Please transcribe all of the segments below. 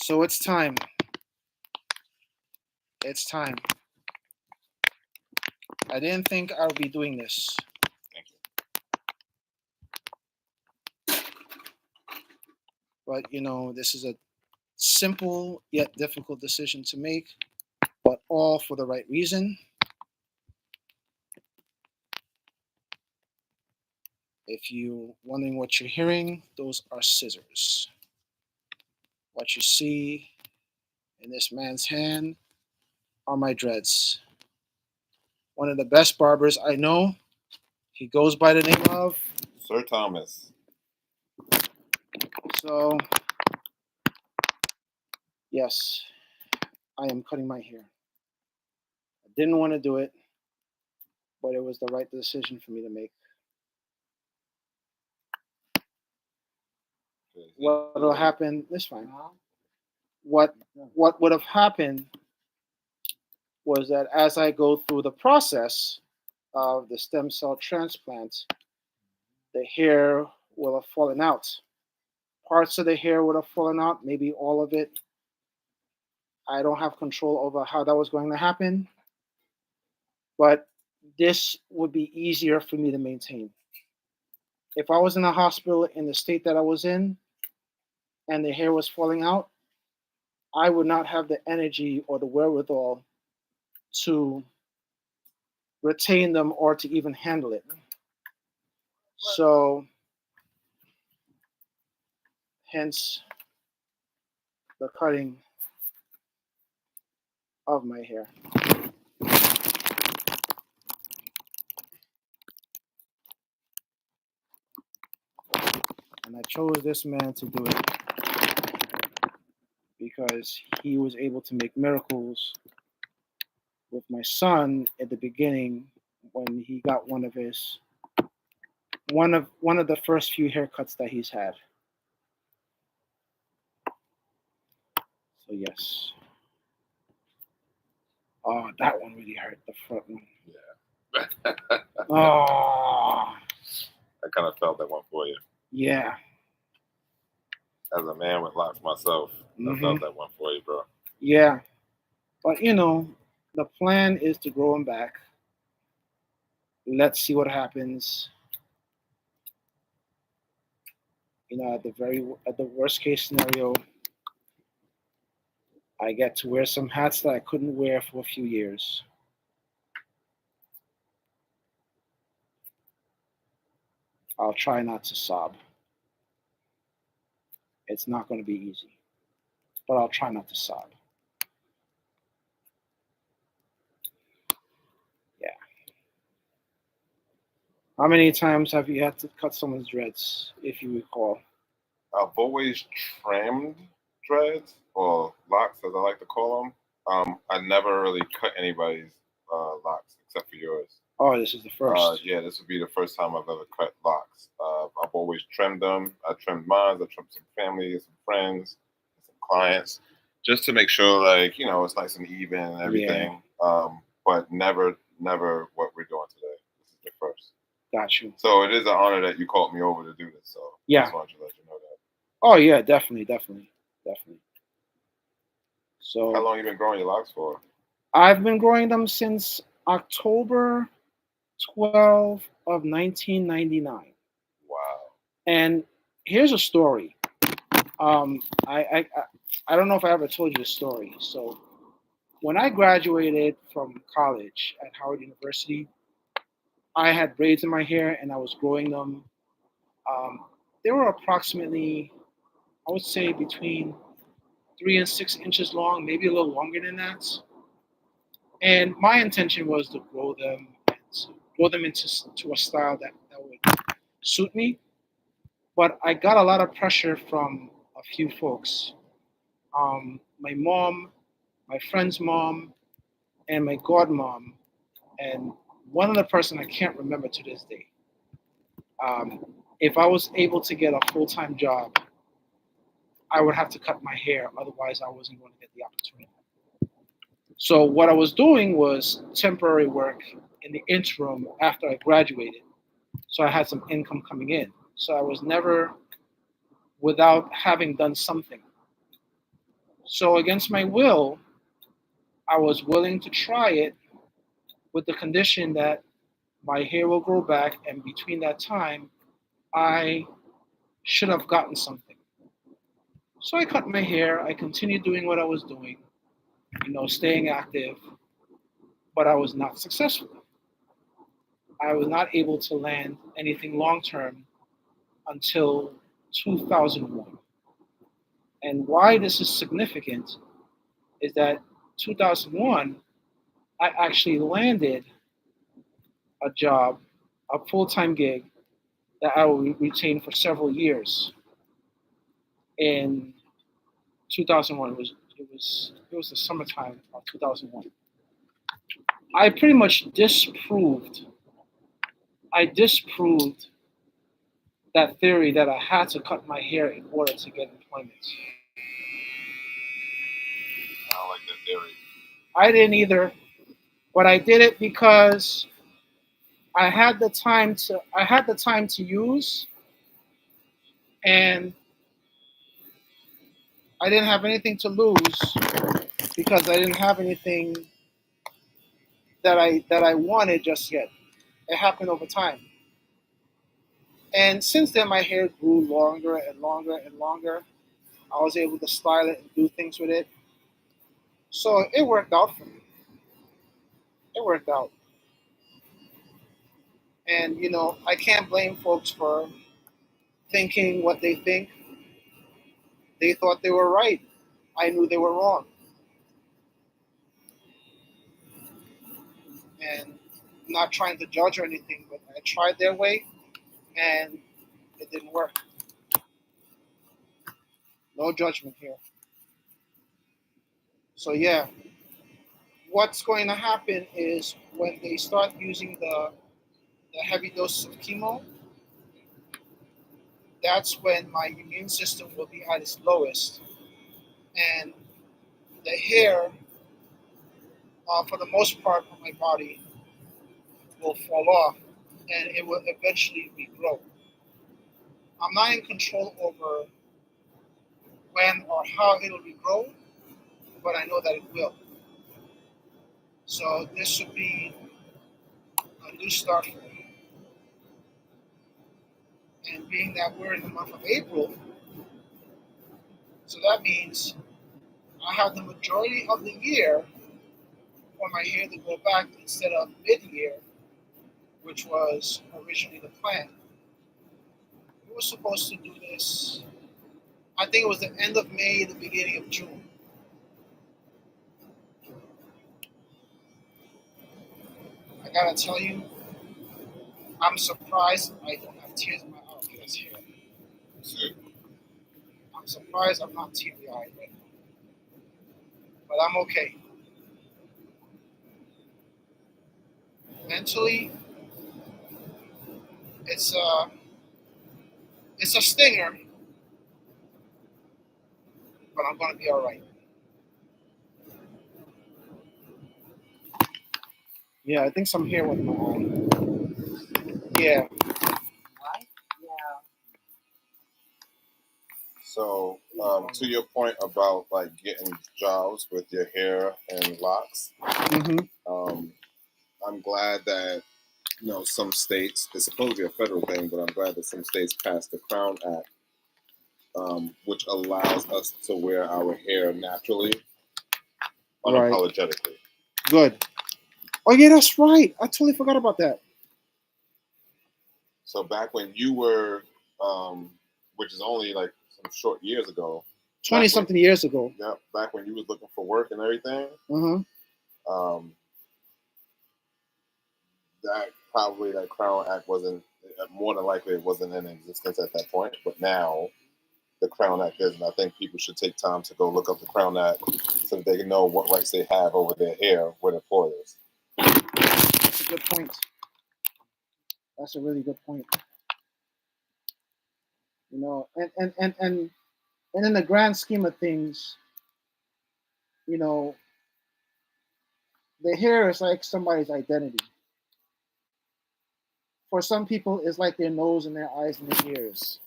So it's time. It's time. I didn't think I would be doing this, Thank you. but this is a simple yet difficult decision to make, but all for the right reason. If you're wondering what you're hearing, those are scissors. What you see in this man's hand are my dreads. One of the best barbers I know. He goes by the name of. Sir Thomas. So, yes, I am cutting my hair. I didn't want to do it, but it was the right decision for me to make. What will happen? It's fine. What would have happened was that as I go through the process of the stem cell transplant, the hair will have fallen out. Parts of the hair would have fallen out, maybe all of it. I don't have control over how that was going to happen, but this would be easier for me to maintain. If I was in a hospital in the state that I was in and the hair was falling out, I would not have the energy or the wherewithal to retain them or to even handle it. So, hence the cutting of my hair. And I chose this man to do it because he was able to make miracles with my son at the beginning when he got one of the first few haircuts that he's had. So yes. Oh, that one really hurt. The front one. Yeah. Oh. I kind of felt that one for you. Yeah. As a man with locks myself, I felt that one for you, bro. Yeah. But the plan is to grow them back. Let's see what happens. At the worst case scenario, I get to wear some hats that I couldn't wear for a few years. I'll try not to sob. It's not going to be easy, but I'll try not to sob. Yeah. How many times have you had to cut someone's dreads, if you recall? I've always trimmed dreads, or locks as I like to call them. I never really cut anybody's locks except for yours. Oh, this is the first. Yeah, this would be the first time I've ever cut locks. I've always trimmed them. I trimmed mine. I trimmed some family, some friends, some clients, just to make sure, it's nice and even and everything. Yeah. But never what we're doing today. This is the first. Got you. So it is an honor that you called me over to do this. So yeah, I just wanted to let you know that. Oh yeah, definitely. So how long you been growing your locks for? I've been growing them since October 12 of 1999. Wow. And here's a story. I don't know if I ever told you the story. So when I graduated from college at Howard University, I had braids in my hair and I was growing them. They were approximately, I would say, between 3 and 6 inches long, maybe a little longer than that. And my intention was to grow them into to a style that would suit me. But I got a lot of pressure from a few folks. My mom, my friend's mom, and my godmom, and one other person I can't remember to this day. If I was able to get a full-time job, I would have to cut my hair. Otherwise, I wasn't going to get the opportunity. So what I was doing was temporary work in the interim after I graduated. So I had some income coming in. So I was never without having done something. So against my will, I was willing to try it with the condition that my hair will grow back, and between that time, I should have gotten something. So I cut my hair. I continued doing what I was doing, staying active, but I was not successful. I was not able to land anything long term until 2001. And why this is significant is that 2001, I actually landed a job, a full time gig that I will retain for several years. In 2001, it was the summertime of 2001. I pretty much disproved that theory that I had to cut my hair in order to get employment. I don't like that theory. I didn't either, but I did it because I had the time to use, and I didn't have anything to lose because I didn't have anything that I wanted just yet. It happened over time. And since then my hair grew longer and longer and longer. I was able to style it and do things with it. So it worked out for me. It worked out. And I can't blame folks for thinking what they think. They thought they were right. I knew they were wrong. And I'm not trying to judge or anything, but I tried their way and it didn't work. No judgment here. So yeah, what's going to happen is when they start using the heavy doses of chemo, that's when my immune system will be at its lowest, and the hair, for the most part of my body, will fall off, and it will eventually regrow. I'm not in control over when or how it'll regrow, but I know that it will. So this should be a new start for me. And being that we're in the month of April, so that means I have the majority of the year for my hair to go back instead of mid-year, which was originally the plan. We were supposed to do this. I think it was the end of May, the beginning of June. I gotta tell you, I'm surprised I don't have tears in my eyes. Okay, that's here. See, I'm surprised I'm not teary-eyed right now, but I'm okay. Mentally, it's a it's a stinger, but I'm gonna be all right. Yeah, I think some hair went in my eye. Yeah, so to your point about like getting jobs with your hair and locks, hmm um, I'm glad that some states, it's supposed to be a federal thing, but I'm glad that some states passed the Crown Act, which allows us to wear our hair naturally, right. unapologetically. Good. Oh yeah, that's right. I totally forgot about that. So back when you were, which is only like some short years ago, 20 something years ago. yeah, back when you was looking for work and everything, hmm um, that probably that Crown Act wasn't, more than likely it wasn't in existence at that point, but now the Crown Act is, and I think people should take time to go look up the Crown Act so that they can know what rights they have over their hair with employers. That's a good point. That's a really good point. And in the grand scheme of things, you know, the hair is like somebody's identity. For some people, it's like their nose and their eyes and their ears.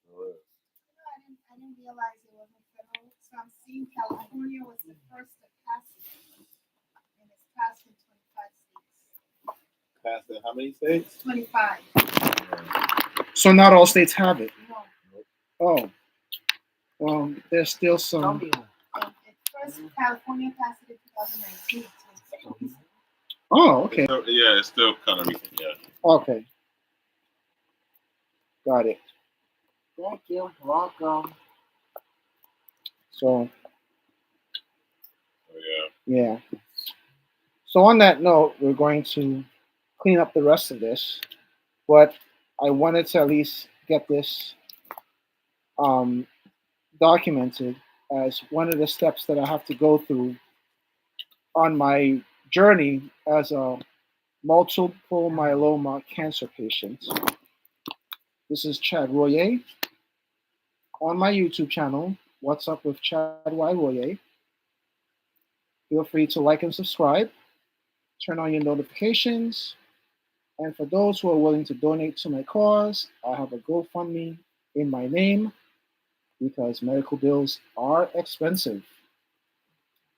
Sure. So I'm seeing California was the first to pass it, and it's passed in 25 states. Passed in how many states? 25. So not all states have it. No. Oh, well, there's still some. And it first California passed it in 2019. So it's recent. Oh, okay. Yeah, it's still kind of recent. Yeah. Okay. Got it. Thank you. Welcome. So, Oh, yeah. So on that note, we're going to clean up the rest of this, but I wanted to at least get this um, documented as one of the steps that I have to go through on my journey as a multiple myeloma cancer patient. This is Chad Royer on my YouTube channel. What's up with Chad Y. Royer? Feel free to like and subscribe, turn on your notifications, and for those who are willing to donate to my cause, I have a GoFundMe in my name because medical bills are expensive.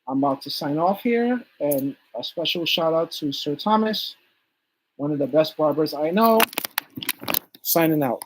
I'm about to sign off here, and a special shout out to Sir Thomas, one of the best barbers I know. Signing out.